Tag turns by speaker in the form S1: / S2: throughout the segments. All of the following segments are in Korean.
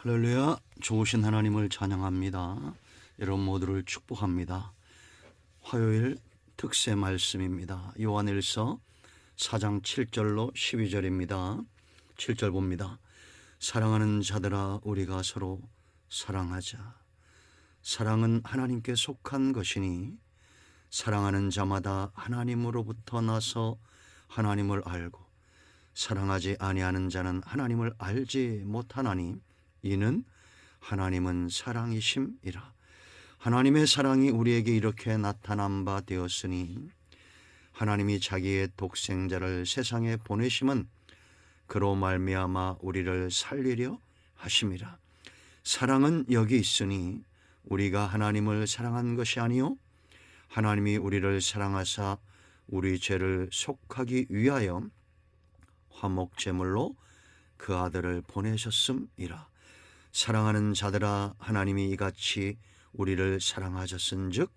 S1: 할렐루야. 좋으신 하나님을 찬양합니다. 여러분 모두를 축복합니다. 화요일 특세 말씀입니다. 요한일서 4장 7절로 12절입니다. 7절 봅니다. 사랑하는 자들아, 우리가 서로 사랑하자. 사랑은 하나님께 속한 것이니 사랑하는 자마다 하나님으로부터 나서 하나님을 알고 사랑하지 아니하는 자는 하나님을 알지 못하나니 이는 하나님은 사랑이심이라. 하나님의 사랑이 우리에게 이렇게 나타난 바 되었으니 하나님이 자기의 독생자를 세상에 보내심은 그로 말미암아 우리를 살리려 하심이라. 사랑은 여기 있으니 우리가 하나님을 사랑한 것이 아니요 하나님이 우리를 사랑하사 우리 죄를 속하기 위하여 화목제물로 그 아들을 보내셨음이라. 사랑하는 자들아, 하나님이 이같이 우리를 사랑하셨은즉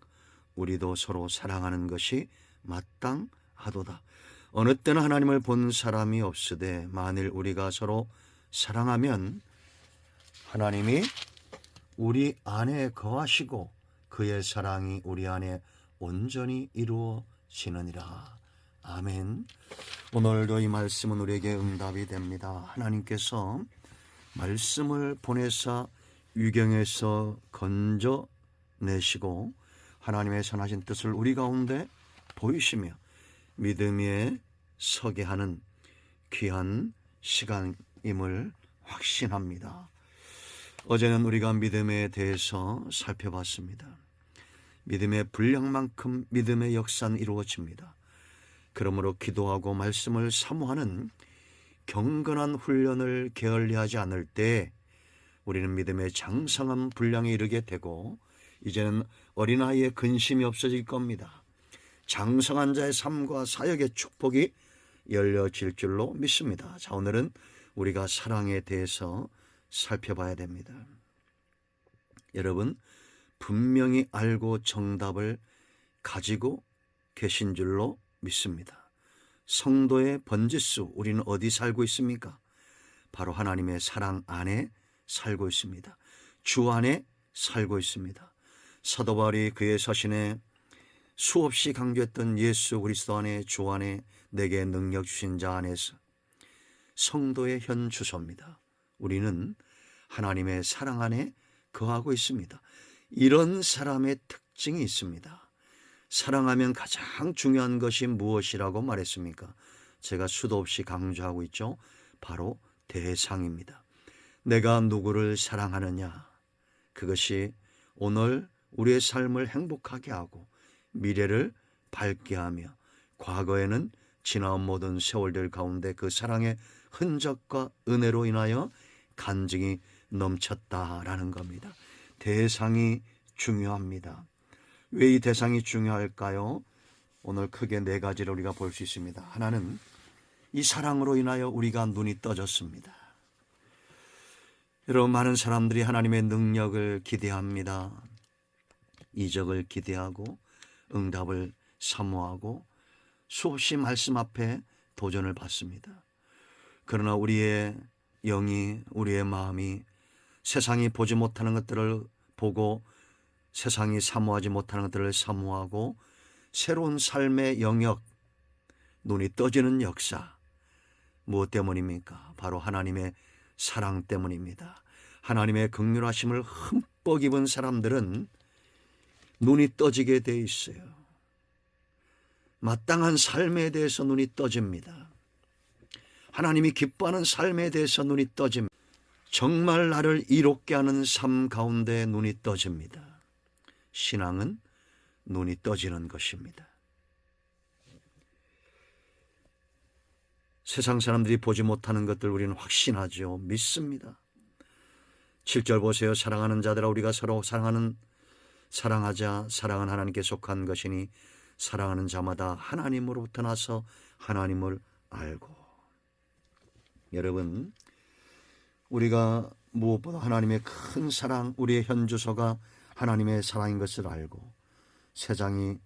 S1: 우리도 서로 사랑하는 것이 마땅하도다. 어느 때는 하나님을 본 사람이 없으되 만일 우리가 서로 사랑하면 하나님이 우리 안에 거하시고 그의 사랑이 우리 안에 온전히 이루어지느니라. 아멘. 오늘도 이 말씀은 우리에게 응답이 됩니다. 하나님께서 말씀을 보내사 위경에서 건져내시고 하나님의 선하신 뜻을 우리 가운데 보이시며 믿음에 서게 하는 귀한 시간임을 확신합니다. 어제는 우리가 믿음에 대해서 살펴봤습니다. 믿음의 분량만큼 믿음의 역사는 이루어집니다. 그러므로 기도하고 말씀을 사모하는 경건한 훈련을 게을리하지 않을 때 우리는 믿음의 장성한 분량에 이르게 되고 이제는 어린아이의 근심이 없어질 겁니다. 장성한 자의 삶과 사역의 축복이 열려질 줄로 믿습니다. 자, 오늘은 우리가 사랑에 대해서 살펴봐야 됩니다. 여러분 분명히 알고 정답을 가지고 계신 줄로 믿습니다. 성도의 번지수, 우리는 어디 살고 있습니까? 바로 하나님의 사랑 안에 살고 있습니다. 주 안에 살고 있습니다. 사도 바울이 그의 서신에 수없이 강조했던 예수 그리스도 안에, 주 안에 내게 능력 주신 자 안에서 성도의 현 주소입니다. 우리는 하나님의 사랑 안에 거하고 있습니다. 이런 사람의 특징이 있습니다. 사랑하면 가장 중요한 것이 무엇이라고 말했습니까? 제가 수도 없이 강조하고 있죠. 바로 대상입니다. 내가 누구를 사랑하느냐, 그것이 오늘 우리의 삶을 행복하게 하고 미래를 밝게 하며 과거에는 지나온 모든 세월들 가운데 그 사랑의 흔적과 은혜로 인하여 간증이 넘쳤다라는 겁니다. 대상이 중요합니다. 왜 이 대상이 중요할까요? 오늘 크게 네 가지를 우리가 볼 수 있습니다. 하나는 이 사랑으로 인하여 우리가 눈이 떠졌습니다. 여러분, 많은 사람들이 하나님의 능력을 기대합니다. 이적을 기대하고 응답을 사모하고 수없이 말씀 앞에 도전을 받습니다. 그러나 우리의 영이, 우리의 마음이 세상이 보지 못하는 것들을 보고 세상이 사모하지 못하는 것들을 사모하고 새로운 삶의 영역, 눈이 떠지는 역사, 무엇 때문입니까? 바로 하나님의 사랑 때문입니다. 하나님의 긍휼하심을 흠뻑 입은 사람들은 눈이 떠지게 돼 있어요. 마땅한 삶에 대해서 눈이 떠집니다. 하나님이 기뻐하는 삶에 대해서 눈이 떠집니다. 정말 나를 이롭게 하는 삶 가운데 눈이 떠집니다. 신앙은 눈이 떠지는 것입니다. 세상 사람들이 보지 못하는 것들 우리는 확신하죠. 믿습니다. 7절 보세요. 사랑하는 자들아, 우리가 서로 사랑하자. 사랑은 하나님께 속한 것이니 사랑하는 자마다 하나님으로부터 나서 하나님을 알고. 여러분, 우리가 무엇보다 하나님의 큰 사랑, 우리의 현주소가 하나님의 사랑인 것을 알고 세상이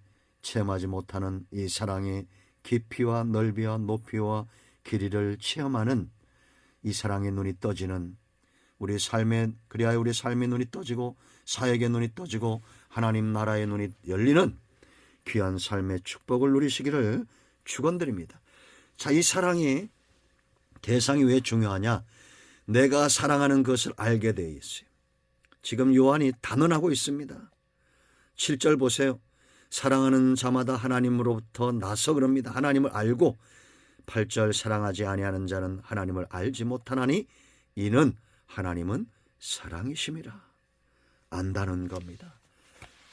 S1: 체험하지 못하는 이 사랑의 깊이와 넓이와 높이와 길이를 체험하는 이 사랑의 눈이 떠지는 그리하여 우리 삶의 눈이 떠지고 사역의 눈이 떠지고 하나님 나라의 눈이 열리는 귀한 삶의 축복을 누리시기를 축원드립니다. 자, 이 사랑이 대상이 왜 중요하냐? 내가 사랑하는 것을 알게 되어 있어요. 지금 요한이 단언하고 있습니다. 7절 보세요. 사랑하는 자마다 하나님으로부터 나서 그럽니다. 하나님을 알고 8절 사랑하지 아니하는 자는 하나님을 알지 못하나니 이는 하나님은 사랑이심이라. 안다는 겁니다.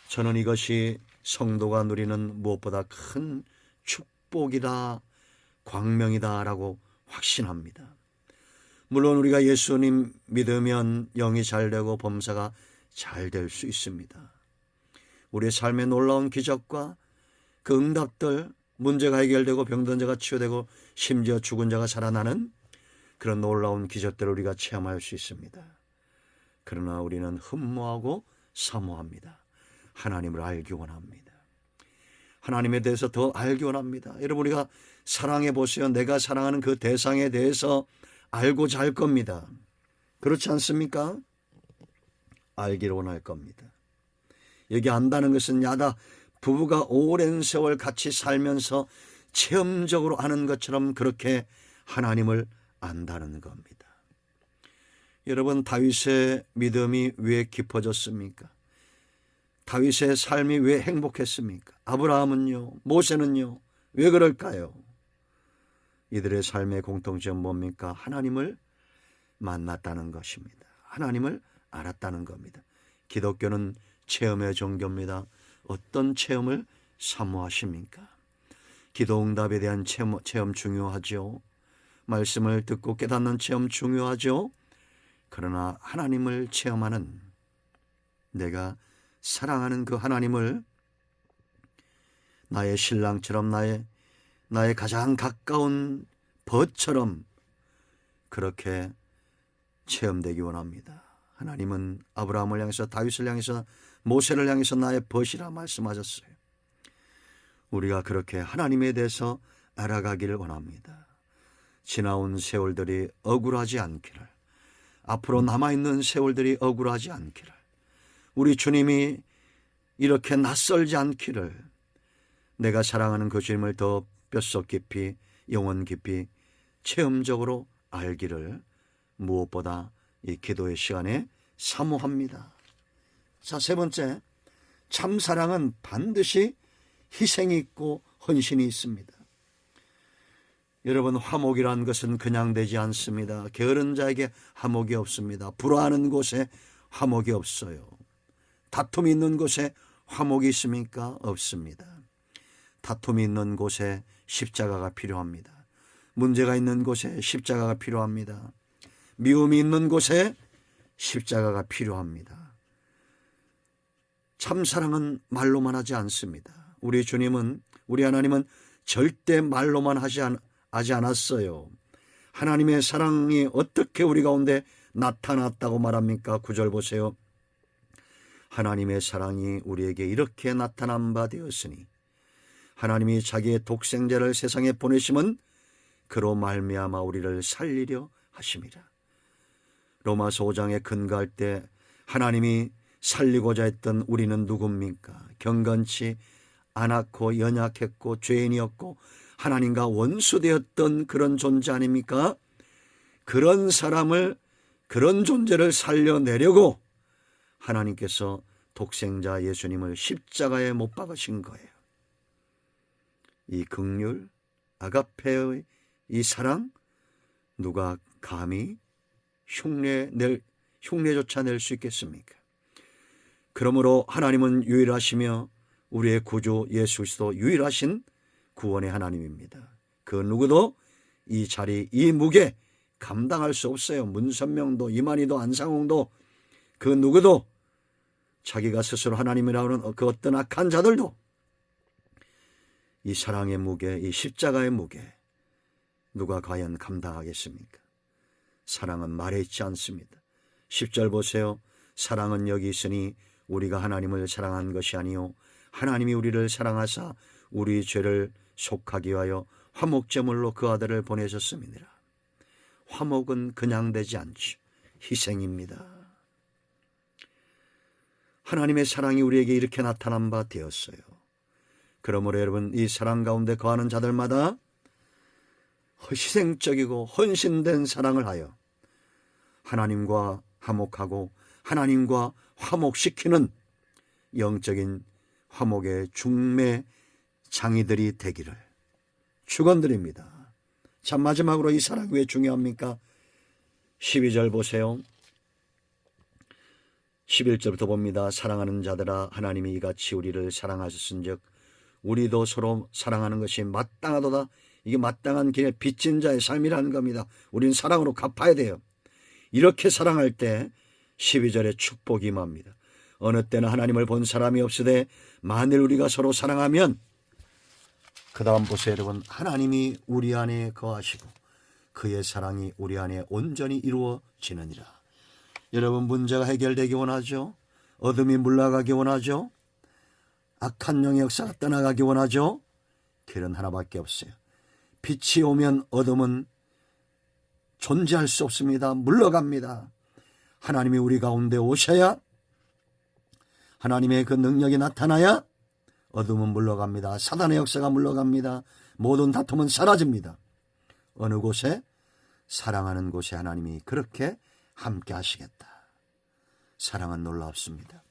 S1: 저는 이것이 성도가 누리는 무엇보다 큰 축복이다, 광명이다라고 확신합니다. 물론 우리가 예수님 믿으면 영이 잘 되고 범사가 잘 될 수 있습니다. 우리의 삶에 놀라운 기적과 그 응답들, 문제가 해결되고 병든 자가 치유되고 심지어 죽은 자가 살아나는 그런 놀라운 기적들을 우리가 체험할 수 있습니다. 그러나 우리는 흠모하고 사모합니다. 하나님을 알기 원합니다. 하나님에 대해서 더 알기 원합니다. 여러분, 우리가 사랑해 보세요. 내가 사랑하는 그 대상에 대해서 알고자 할 겁니다. 그렇지 않습니까? 알기를 원할 겁니다. 여기 안다는 것은 야다 부부가 오랜 세월 같이 살면서 체험적으로 아는 것처럼 그렇게 하나님을 안다는 겁니다. 여러분, 다윗의 믿음이 왜 깊어졌습니까? 다윗의 삶이 왜 행복했습니까? 아브라함은요, 모세는요, 왜 그럴까요? 이들의 삶의 공통점은 뭡니까? 하나님을 만났다는 것입니다. 하나님을 알았다는 겁니다. 기독교는 체험의 종교입니다. 어떤 체험을 사모하십니까? 기도 응답에 대한 체험 중요하죠. 말씀을 듣고 깨닫는 체험 중요하죠. 그러나 하나님을 체험하는, 내가 사랑하는 그 하나님을 나의 신랑처럼 나의 가장 가까운 벗처럼 그렇게 체험되기 원합니다. 하나님은 아브라함을 향해서, 다윗을 향해서, 모세를 향해서 나의 벗이라 말씀하셨어요. 우리가 그렇게 하나님에 대해서 알아가기를 원합니다. 지나온 세월들이 억울하지 않기를, 앞으로 남아있는 세월들이 억울하지 않기를, 우리 주님이 이렇게 낯설지 않기를, 내가 사랑하는 그 주님을 더 뼛속 깊이, 영혼 깊이 체험적으로 알기를 무엇보다 이 기도의 시간에 사모합니다. 자, 세 번째, 참사랑은 반드시 희생이 있고 헌신이 있습니다. 여러분, 화목이란 것은 그냥 되지 않습니다. 게으른 자에게 화목이 없습니다. 불화하는 곳에 화목이 없어요. 다툼이 있는 곳에 화목이 있습니까? 없습니다. 다툼이 있는 곳에 십자가가 필요합니다. 문제가 있는 곳에 십자가가 필요합니다. 미움이 있는 곳에 십자가가 필요합니다. 참사랑은 말로만 하지 않습니다. 우리 주님은, 우리 하나님은 절대 말로만 하지 않았어요. 하나님의 사랑이 어떻게 우리 가운데 나타났다고 말합니까? 9절 보세요. 하나님의 사랑이 우리에게 이렇게 나타난 바 되었으니 하나님이 자기의 독생자를 세상에 보내심은 그로 말미암아 우리를 살리려 하심이라. 로마서 5장에 근거할 때 하나님이 살리고자 했던 우리는 누굽니까? 경건치 않았고 연약했고 죄인이었고 하나님과 원수되었던 그런 존재 아닙니까? 그런 사람을, 그런 존재를 살려내려고 하나님께서 독생자 예수님을 십자가에 못 박으신 거예요. 이 긍휼, 아가페의 이 사랑, 누가 감히 흉내조차 낼 수 있겠습니까? 그러므로 하나님은 유일하시며 우리의 구주 예수 그리스도 유일하신 구원의 하나님입니다. 그 누구도 이 자리, 이 무게 감당할 수 없어요. 문선명도, 이만희도, 안상홍도, 그 누구도, 자기가 스스로 하나님이라고 하는 그 어떤 악한 자들도 이 사랑의 무게, 이 십자가의 무게 누가 과연 감당하겠습니까? 사랑은 말에 있지 않습니다. 10절 보세요. 사랑은 여기 있으니 우리가 하나님을 사랑한 것이 아니요 하나님이 우리를 사랑하사 우리 죄를 속하기 위하여 화목제물로 그 아들을 보내셨음이니라. 화목은 그냥 되지 않죠. 희생입니다. 하나님의 사랑이 우리에게 이렇게 나타난 바 되었어요. 그러므로 여러분, 이 사랑 가운데 거하는 자들마다 희생적이고 헌신된 사랑을 하여 하나님과 화목하고 하나님과 화목시키는 영적인 화목의 중매장이들이 되기를 축원드립니다. 자, 마지막으로 이 사랑이 왜 중요합니까? 12절 보세요. 11절부터 봅니다. 사랑하는 자들아, 하나님이 이같이 우리를 사랑하셨은즉 우리도 서로 사랑하는 것이 마땅하도다. 이게 마땅한 길에 빚진 자의 삶이라는 겁니다. 우리는 사랑으로 갚아야 돼요. 이렇게 사랑할 때 12절에 축복이 임합니다. 어느 때는 하나님을 본 사람이 없으되 만일 우리가 서로 사랑하면, 그 다음 보세요 여러분. 하나님이 우리 안에 거하시고 그의 사랑이 우리 안에 온전히 이루어지느니라. 여러분, 문제가 해결되기 원하죠? 어둠이 물러가기 원하죠? 악한 영의 역사가 떠나가기 원하죠? 길은 하나밖에 없어요. 빛이 오면 어둠은 존재할 수 없습니다. 물러갑니다. 하나님이 우리 가운데 오셔야, 하나님의 그 능력이 나타나야 어둠은 물러갑니다. 사단의 역사가 물러갑니다. 모든 다툼은 사라집니다. 어느 곳에? 사랑하는 곳에 하나님이 그렇게 함께 하시겠다. 사랑은 놀랍습니다.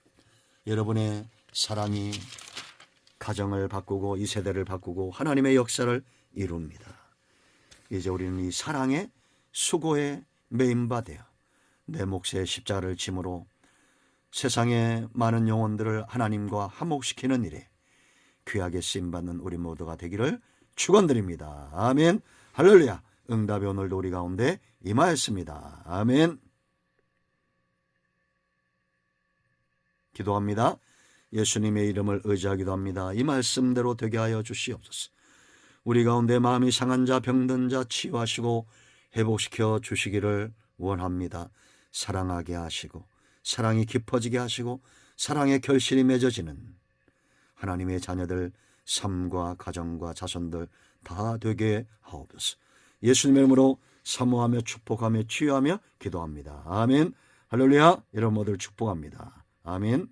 S1: 여러분의 사랑이 가정을 바꾸고 이 세대를 바꾸고 하나님의 역사를 이룹니다. 이제 우리는 이 사랑의 수고에 매인바되어 내 몫의 십자가를 짐으로 세상의 많은 영혼들을 하나님과 화목시키는 일에 귀하게 쓰임받는 우리 모두가 되기를 축원드립니다. 아멘. 할렐루야. 응답이 오늘도 우리 가운데 임하였습니다. 아멘. 기도합니다. 예수님의 이름을 의지하기도 합니다. 이 말씀대로 되게 하여 주시옵소서. 우리 가운데 마음이 상한 자, 병든 자 치유하시고 회복시켜 주시기를 원합니다. 사랑하게 하시고 사랑이 깊어지게 하시고 사랑의 결실이 맺어지는 하나님의 자녀들 삶과 가정과 자손들 다 되게 하옵소서. 예수님의 이름으로 사모하며 축복하며 치유하며 기도합니다. 아멘. 할렐루야. 여러분 모두를 축복합니다. 아멘.